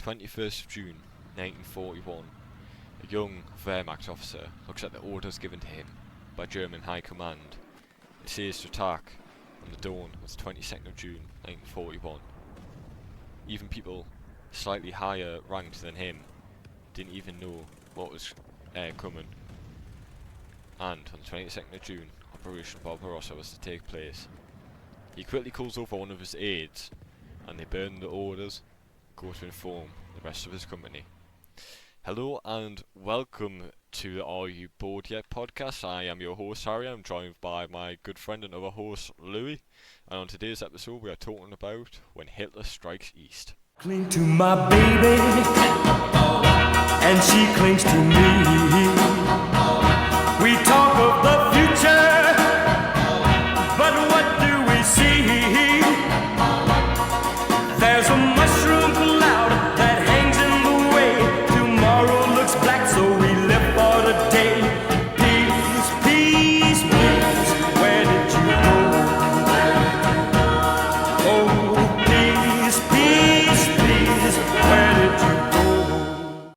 21st of June 1941, a young Wehrmacht officer looks at the orders given to him by German High Command and says to attack on the dawn of the 22nd of June 1941. Even people slightly higher ranked than him didn't even know what was coming. And on the 22nd of June, Operation Barbarossa was to take place. He quickly calls over one of his aides, and they burn the orders, go to inform the rest of his company. Hello and welcome to the Are You Bored Yet podcast. I am your host Harry. I'm joined by my good friend and other host Louis, and on today's episode we are talking about When Hitler Strikes East. Cling to my baby, and she clings to me. We talk of the future, but what do we see? There's a mushroom cloud that hangs in the way. Tomorrow looks black, so we live for the day. Peace, peace, peace, where did you go? Oh, peace, peace, peace, where did you go?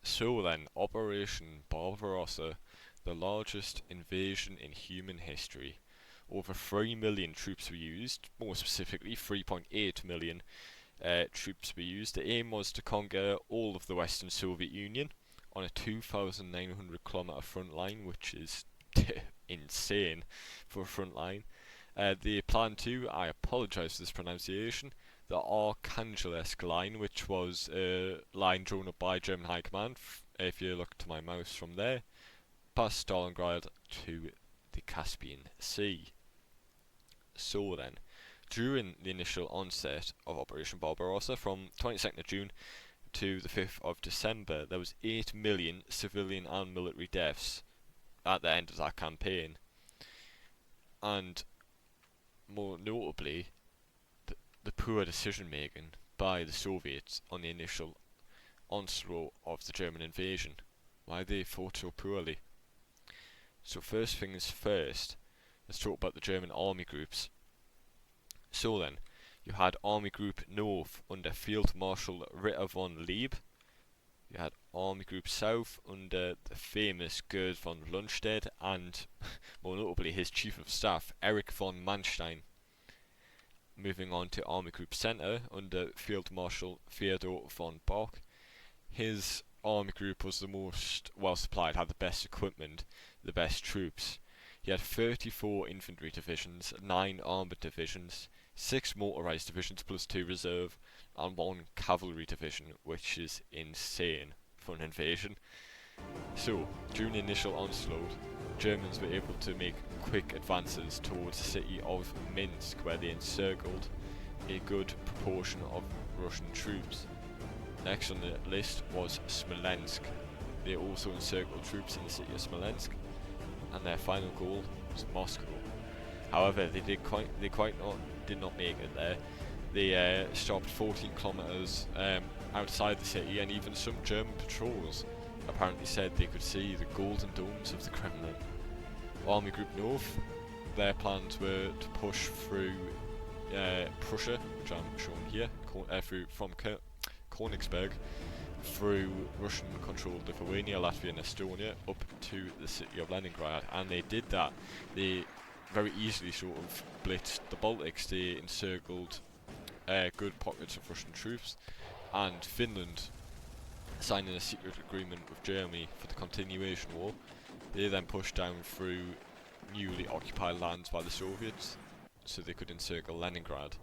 So then, Operation Barbarossa, the largest invasion in human history. Over 3 million troops were used, more specifically 3.8 million troops were used. The aim was to conquer all of the Western Soviet Union on a 2,900 kilometre front line, which is insane for a front line. They planned to, I apologise for this pronunciation, the Archangelsk line, which was a line drawn up by German High Command, if you look to my mouse from there, past Stalingrad to the Caspian Sea. So then, during the initial onset of Operation Barbarossa from 22nd of June to the 5th of December, there was 8 million civilian and military deaths at the end of that campaign. And more notably, the poor decision making by the Soviets on the initial onslaught of the German invasion. Why they fought so poorly. So first things first, let's talk about the German army groups. So then, you had Army Group North under Field Marshal Ritter von Leeb. You had Army Group South under the famous Gerd von Rundstedt and, more notably, his Chief of Staff, Erich von Manstein. Moving on to Army Group Centre under Field Marshal Theodor von Bock. His army group was the most well supplied, had the best equipment, the best troops. He had 34 infantry divisions, 9 armoured divisions, 6 motorised divisions plus 2 reserve, and 1 cavalry division, which is insane for an invasion. So, during the initial onslaught, Germans were able to make quick advances towards the city of Minsk, where they encircled a good proportion of Russian troops. Next on the list was Smolensk. They also encircled troops in the city of Smolensk, and their final goal was Moscow. However, they did not make it there. They stopped 14 kilometers outside the city, and even some German patrols apparently said they could see the golden domes of the Kremlin. Army Group North, their plans were to push through Prussia, which I'm showing here, from Königsberg, through Russian-controlled Lithuania, Latvia and Estonia up to the city of Leningrad, and they did that. They very easily sort of blitzed the Baltics. They encircled good pockets of Russian troops, and Finland, signing a secret agreement with Germany for the continuation war. They then pushed down through newly occupied lands by the Soviets so they could encircle Leningrad.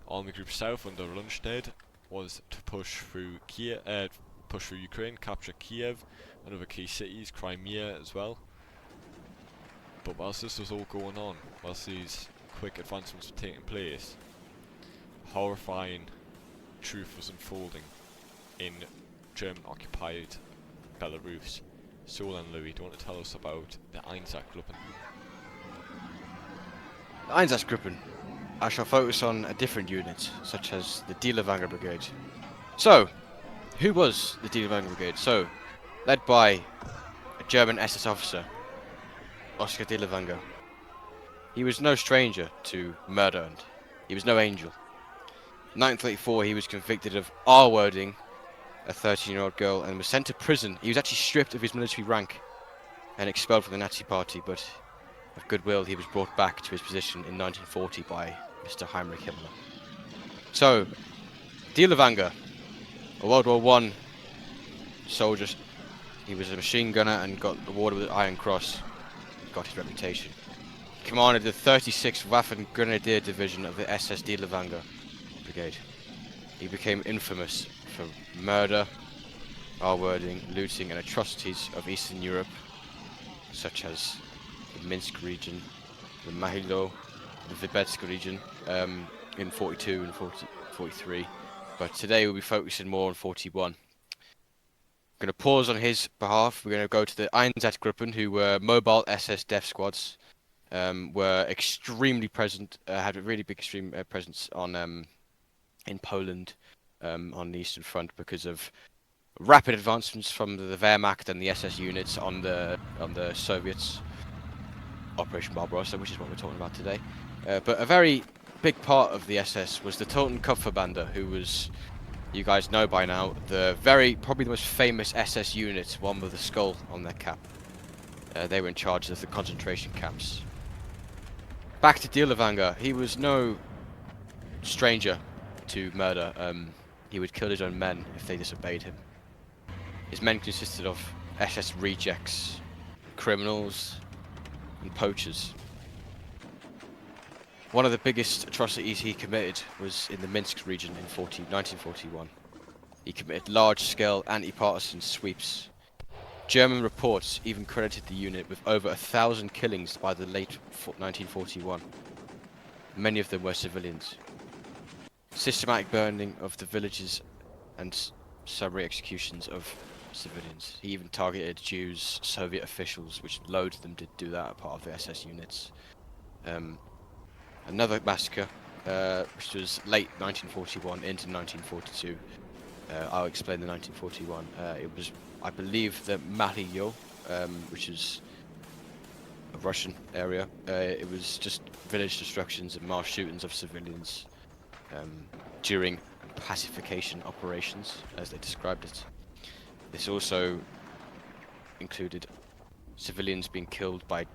Army Group South under Rundstedt was to push through Ukraine, capture Kiev and other key cities, Crimea as well. But whilst this was all going on, whilst these quick advancements were taking place, horrifying truth was unfolding in German-occupied Belarus. So then, Louis, do you want to tell us about the Einsatzgruppen? The Einsatzgruppen. I shall focus on a different unit, such as the Dielewanger Brigade. So, who was the Dielewanger Brigade? So, led by a German SS officer, Oskar Dielewanger. He was no stranger to murder, and he was no angel. 1934, he was convicted of R-wording a 13-year-old girl and was sent to prison. He was actually stripped of his military rank and expelled from the Nazi Party, but of goodwill, he was brought back to his position in 1940 by Mr. Heinrich Himmler. So, Die Levanger, a World War I soldier. He was a machine gunner and got awarded with the Iron Cross. Got his reputation. He commanded the 36th Waffen Grenadier Division of the SS Die Levanger Brigade. He became infamous for murder, R-wording, looting and atrocities of Eastern Europe, such as the Minsk region, the Mahilo, the Vibetsk region, in 42 and 43. But today we'll be focusing more on 41. I'm going to pause on his behalf. We're going to go to the Einsatzgruppen, who were mobile SS death squads, were extremely present, had a really big extreme presence on in Poland, on the Eastern Front, because of rapid advancements from the Wehrmacht and the SS units on the Soviets. Operation Barbarossa, which is what we're talking about today. But a very big part of the SS was the Totenkopfverbande, who was, you guys know by now, probably the most famous SS unit, one with a skull on their cap. They were in charge of the concentration camps. Back to Die Levanger, he was no stranger to murder. He would kill his own men if they disobeyed him. His men consisted of SS rejects, criminals, and poachers. One of the biggest atrocities he committed was in the Minsk region in 1941. He committed large-scale anti-partisan sweeps. German reports even credited the unit with over 1,000 killings by the late 1941. Many of them were civilians. Systematic burning of the villages and summary executions of civilians. He even targeted Jews, Soviet officials, which loads of them did do that, part of the SS units. Another massacre, which was late 1941 into 1942. I'll explain the 1941. It was, I believe, the Mahilo, which is a Russian area. It was just village destructions and mass shootings of civilians during pacification operations, as they described it. This also included civilians being killed by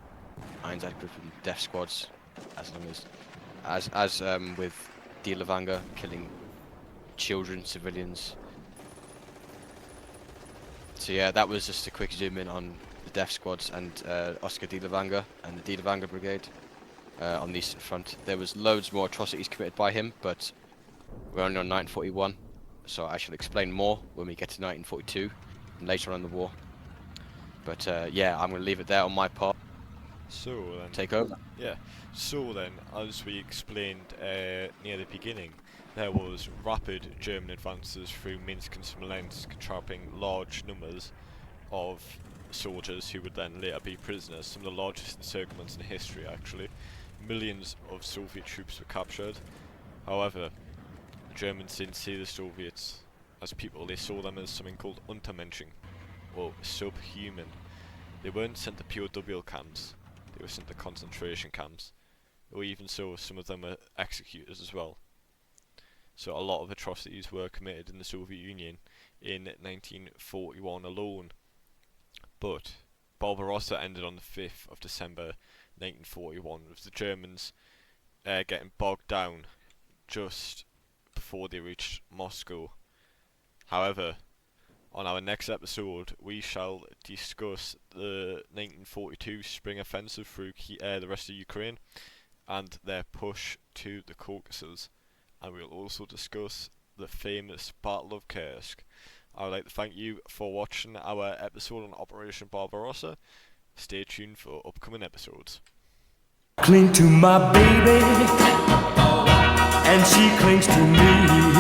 Einsatzgruppen death squads, as with Die Levanger, killing children, civilians. So yeah, that was just a quick zoom in on the death squads and Oscar Die Levanger and the Die Levanger Brigade on the Eastern Front. There was loads more atrocities committed by him, but we're only on 1941, so I shall explain more when we get to 1942 and later on in the war. But yeah, I'm going to leave it there on my part. So then, Take over. yeah. So then, as we explained near the beginning, there was rapid German advances through Minsk and Smolensk, trapping large numbers of soldiers who would then later be prisoners. Some of the largest encirclements in history, actually. Millions of Soviet troops were captured. However, the Germans didn't see the Soviets as people. They saw them as something called Untermenschen, or subhuman. They weren't sent to POW camps. They were sent to concentration camps, or even so, some of them were executed as well. So a lot of atrocities were committed in the Soviet Union in 1941 alone. But Barbarossa ended on the 5th of December 1941, with the Germans getting bogged down just before they reached Moscow. However, on our next episode, we shall discuss the 1942 spring offensive through the rest of Ukraine and their push to the Caucasus. And we'll also discuss the famous Battle of Kursk. I would like to thank you for watching our episode on Operation Barbarossa. Stay tuned for upcoming episodes. Cling to my baby, and she clings to me.